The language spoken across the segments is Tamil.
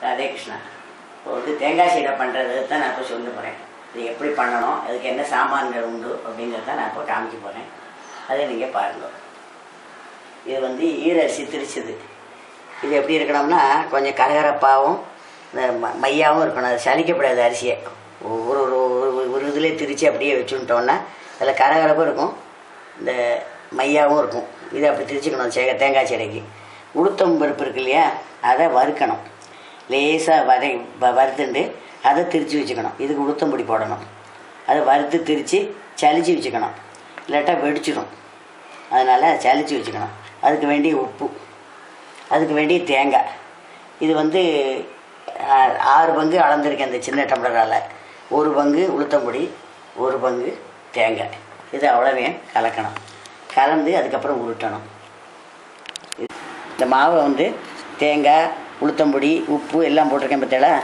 ராதே கிருஷ்ணா. இப்போ வந்து தேங்காய் சீடை பண்ணுறது தான் நான் இப்போ சொல்ல போகிறேன். இது எப்படி பண்ணணும், அதுக்கு என்ன சாமான்கள் உண்டு அப்படிங்கிறத நான் இப்போ காமிக்க போகிறேன். அதை நீங்கள் பாருங்கள். இது வந்து ஈரரிசி திரிச்சது. இது எப்படி இருக்கணும்னா கொஞ்சம் கரகரப்பாகவும் இந்த மையாகவும் இருக்கணும். அது சலிக்கப்படாது அரிசியை. ஒரு ஒரு இதுலேயே திரித்து அப்படியே வச்சுட்டோன்னா அதில் கரகரப்பும் இருக்கும், இந்த மையாகவும் இருக்கும். இதை அப்படி திரிச்சுக்கணும். தேங்காய் சீடைக்கு உளுத்தம் பருப்பு இருக்கு இல்லையா, அதை வறுக்கணும். லேசாக வறுத்துண்டு அதை திரித்து வச்சுக்கணும். இதுக்கு உளுத்தம்பொடி போடணும். அதை வறுத்து திரித்து சளிச்சு வச்சுக்கணும், இல்லாட்டா வெடிச்சிடும். அதனால் சளிச்சு வச்சுக்கணும். அதுக்கு வேண்டிய உப்பு, அதுக்கு வேண்டிய தேங்காய். இது வந்து 6 பங்கு அளந்திருக்கேன் இந்த சின்ன டம்ளரால். 1 பங்கு உளுத்தம்பொடி, 1 பங்கு தேங்காய். இது அவ்வளோவையும் கலக்கணும். கலந்து அதுக்கப்புறம் உருட்டணும். இந்த மாவை வந்து தேங்காய், உளுத்தம்பொடி, உப்பு எல்லாம் போட்டிருக்கேன் பார்த்தீங்களா.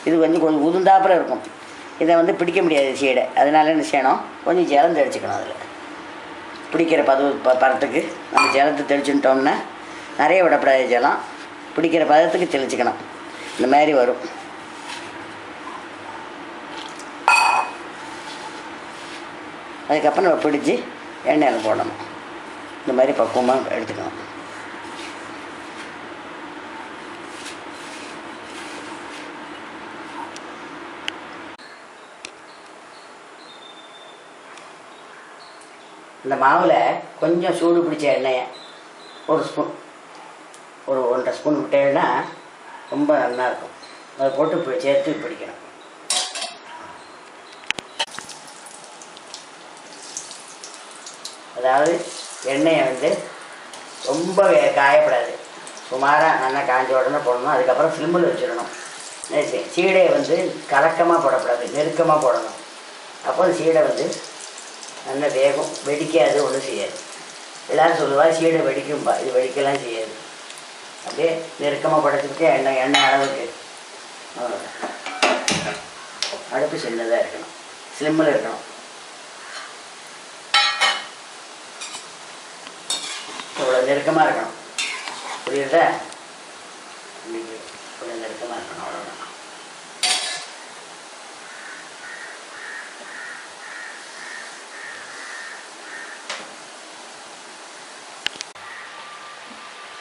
இது வந்து கொஞ்சம் உதுந்தாப்புறம் இருக்கும். இதை வந்து பிடிக்க முடியாது சீடை. அதனால என்ன செய்யணும், கொஞ்சம் ஜலம் தெளிச்சுக்கணும். அதில் பிடிக்கிற பதத்துக்கு நம்ம ஜலத்தை தெளிச்சுட்டோம்னா, நிறைய விடப்படாத ஜலம், பிடிக்கிற பதத்துக்கு தெளிச்சுக்கணும். இந்த மாதிரி வரும். அதுக்கப்புறம் நம்ம பிடிச்சி எண்ணெயில் போடணும். இந்த மாதிரி பக்குவமாக எடுத்துக்கணும். இந்த மாவில் கொஞ்சம் சூடு பிடிச்ச எண்ணெயை 1 ஸ்பூன், ஒரு 1.5 ஸ்பூன் விட்டேன்னா ரொம்ப நல்லாயிருக்கும். அதை போட்டு சேர்த்து பிடிக்கணும். அதாவது எண்ணெயை வந்து ரொம்ப காயப்படாது, சுமாராக நல்லா காய்ஞ்ச உடனே போடணும். அதுக்கப்புறம் சிம்மில் வச்சிடணும். சீடையை வந்து கலக்கமாக போடக்கூடாது, நெருக்கமாக போடணும். அப்போ சீடை வந்து நல்லா வேகம், வெடிக்காது, ஒன்றும் செய்யாது. எல்லோரும் சொல்லுவாள் சீடை வெடிக்கும்பா, இது வெடிக்கலாம் செய்யாது. அப்படியே நெருக்கமாக படைச்சிக்கிட்டு எண்ணெய் அளவுக்கு அவ்வளோதான். அடுப்பு சின்னதாக இருக்கணும், ஸ்லிம்மில் இருக்கணும். இவ்வளோ நெருக்கமாக இருக்கணும். புரியுதா? இவ்வளோ நெருக்கமாக இருக்கணும். அவ்வளோதான்.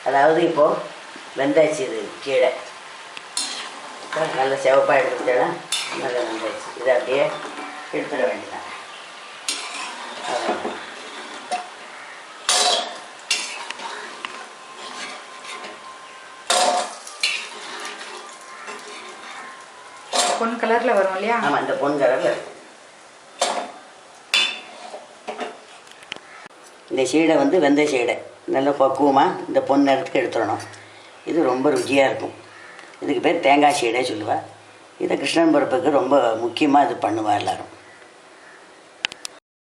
அதாவது இப்போது வெந்தாச்சு. இது கீழே நல்ல சிவப்பாக எடுத்துக்கிட்டா நல்லா வெந்தாச்சு. இதை அப்படியே எடுத்துட வேண்டியதான். பொன் கலரில் வரும் இல்லையா? ஆமாம், இந்த பொன் கலரில் இருக்கும். இந்த சீடை வந்து வெந்த சீடை நல்ல பக்குவமாக இந்த பொன் நிறத்துக்கு எடுத்துடணும். இது ரொம்ப ருச்சியாக இருக்கும். இதுக்கு பேர் தேங்காய் சீடை சொல்லுவாள். இதை கிருஷ்ணன் பருப்புக்கு ரொம்ப முக்கியமாக இது பண்ணுவாள் எல்லோரும்.